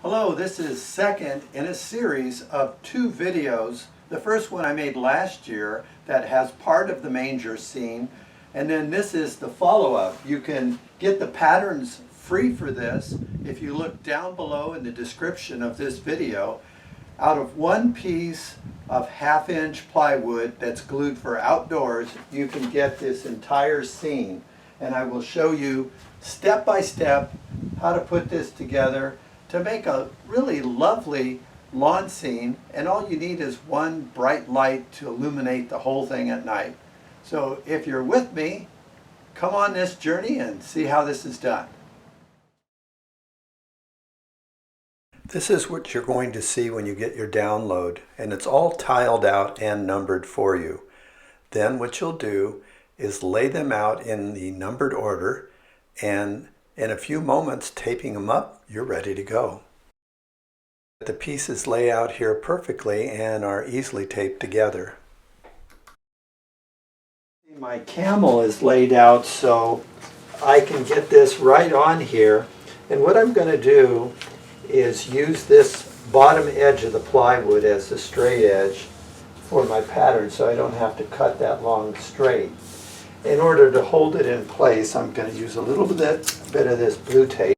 Hello, this is second in a series of two videos. The first one I made last year that has part of the manger scene, and then this is the follow-up. You can get the patterns free for this if you look down below in the description of this video. Out of one piece of 1/2-inch plywood that's glued for outdoors, you can get this entire scene, and I will show you step by step how to put this together to make a really lovely lawn scene, and all you need is one bright light to illuminate the whole thing at night. So if you're with me, come on this journey and see how this is done. This is what you're going to see when you get your download, and it's all tiled out and numbered for you. Then what you'll do is lay them out in the numbered order, and in a few moments, taping them up, you're ready to go. The pieces lay out here perfectly and are easily taped together. My camel is laid out so I can get this right on here, and what I'm going to do is use this bottom edge of the plywood as the straight edge for my pattern so I don't have to cut that long straight. In order to hold it in place, I'm going to use a little bit of this blue tape.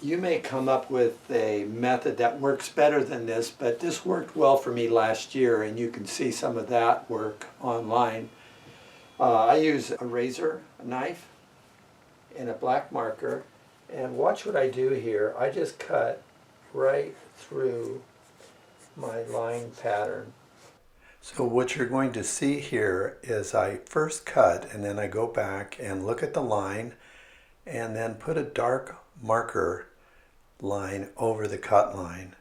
You may come up with a method that works better than this, but this worked well for me last year, and you can see some of that work online. I use a razor, a knife, and a black marker, and watch what I do here. I just cut right through my line pattern. So what you're going to see here is I first cut, and then I go back and look at the line and then put a dark marker line over the cut line.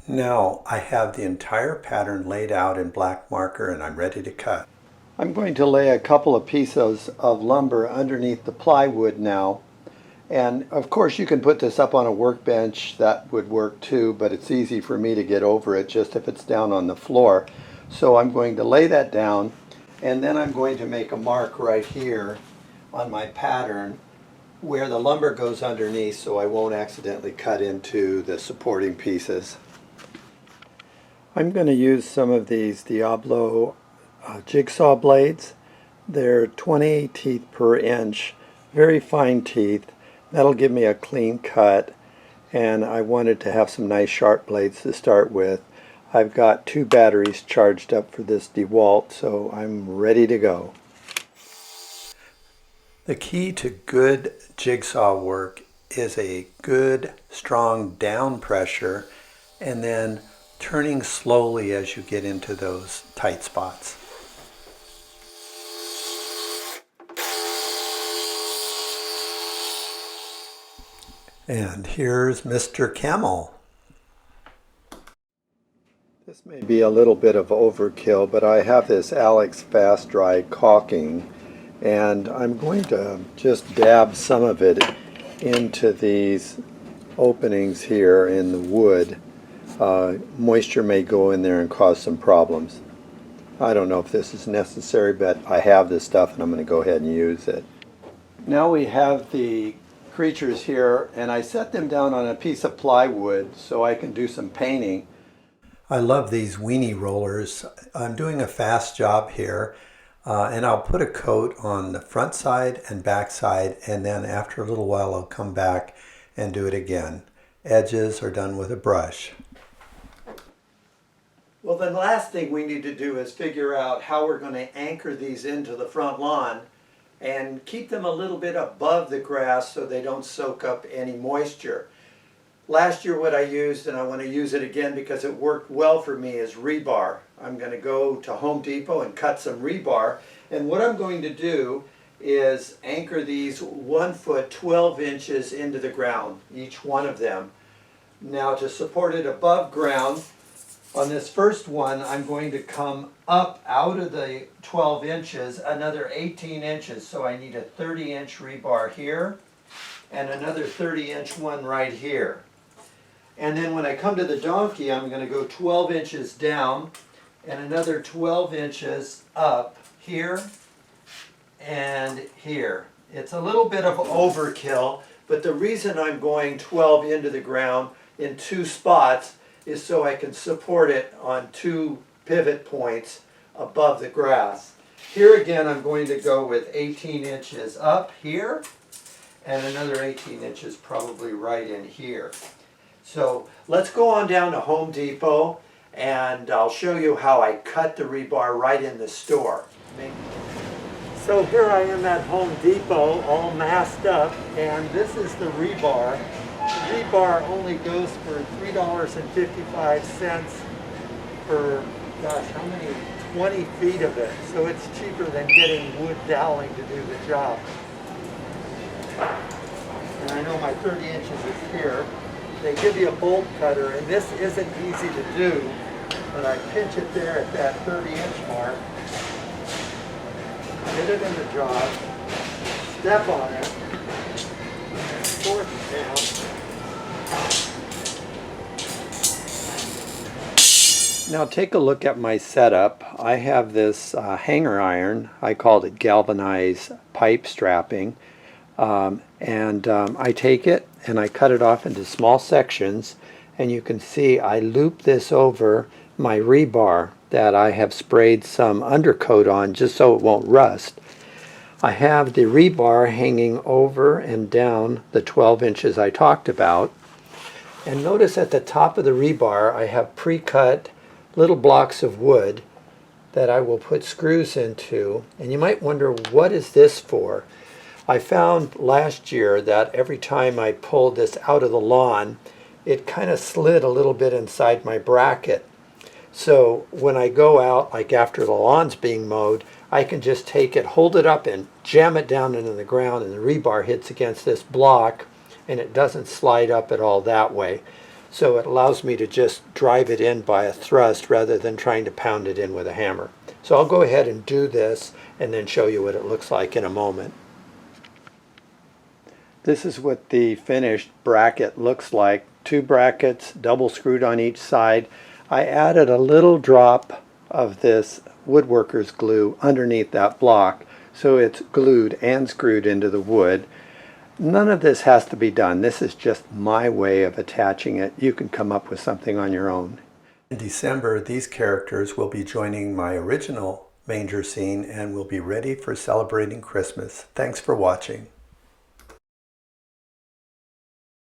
Now I have the entire pattern laid out in black marker and I'm ready to cut. I'm going to lay a couple of pieces of lumber underneath the plywood now. And of course you can put this up on a workbench, that would work too, but it's easy for me to get over it just if it's down on the floor. So I'm going to lay that down, and then I'm going to make a mark right here on my pattern where the lumber goes underneath so I won't accidentally cut into the supporting pieces. I'm going to use some of these Diablo jigsaw blades. They're 20 teeth per inch, very fine teeth. That'll give me a clean cut, and I wanted to have some nice sharp blades to start with. I've got 2 batteries charged up for this DeWalt, so I'm ready to go. The key to good jigsaw work is a good, strong down pressure, and then turning slowly as you get into those tight spots. And here's Mr. Camel. This may be a little bit of overkill, but I have this Alex Fast Dry caulking, and I'm going to just dab some of it into these openings here in the wood. Moisture may go in there and cause some problems. I don't know if this is necessary, but I have this stuff and I'm going to go ahead and use it. Now we have the creatures here, and I set them down on a piece of plywood so I can do some painting. I love these weenie rollers. I'm doing a fast job here, and I'll put a coat on the front side and back side, and then after a little while I'll come back and do it again. Edges are done with a brush. Well, the last thing we need to do is figure out how we're going to anchor these into the front lawn and keep them a little bit above the grass so they don't soak up any moisture. Last year what I used, and I want to use it again because it worked well for me, is rebar. I'm going to go to Home Depot and cut some rebar, and what I'm going to do is anchor these 1 foot 12 inches into the ground, each one of them. Now to support it above ground, on this first one, I'm going to come up out of the 12 inches another 18 inches. So I need a 30-inch rebar here and another 30-inch one right here. And then when I come to the donkey, I'm going to go 12 inches down and another 12 inches up here and here. It's a little bit of overkill, but the reason I'm going 12 into the ground in 2 spots is so I can support it on 2 pivot points above the grass. Here again, I'm going to go with 18 inches up here and another 18 inches probably right in here. So let's go on down to Home Depot and I'll show you how I cut the rebar right in the store. So here I am at Home Depot all masked up, and this is the rebar. The rebar only goes for $3.55 per, gosh, how many? 20 feet of it. So it's cheaper than getting wood doweling to do the job. And I know my 30 inches is here. They give you a bolt cutter, and this isn't easy to do, but I pinch it there at that 30-inch mark. Get it in the job, step on it, and force it down. Now take a look at my setup. I have this hanger iron. I called it galvanized pipe strapping. I take it and I cut it off into small sections, and you can see I loop this over my rebar that I have sprayed some undercoat on just so it won't rust. I have the rebar hanging over and down the 12 inches I talked about. And notice at the top of the rebar I have pre-cut little blocks of wood that I will put screws into. And you might wonder, what is this for? I found last year that every time I pulled this out of the lawn, it kind of slid a little bit inside my bracket. So when I go out, like after the lawn's being mowed, I can just take it, hold it up, and jam it down into the ground, and the rebar hits against this block, and it doesn't slide up at all that way. So it allows me to just drive it in by a thrust rather than trying to pound it in with a hammer. So I'll go ahead and do this and then show you what it looks like in a moment. This is what the finished bracket looks like. 2 brackets, double screwed on each side. I added a little drop of this woodworker's glue underneath that block, so it's glued and screwed into the wood. None of this has to be done. This is just my way of attaching it. You can come up with something on your own. In December, these characters will be joining my original manger scene and will be ready for celebrating Christmas. Thanks for watching.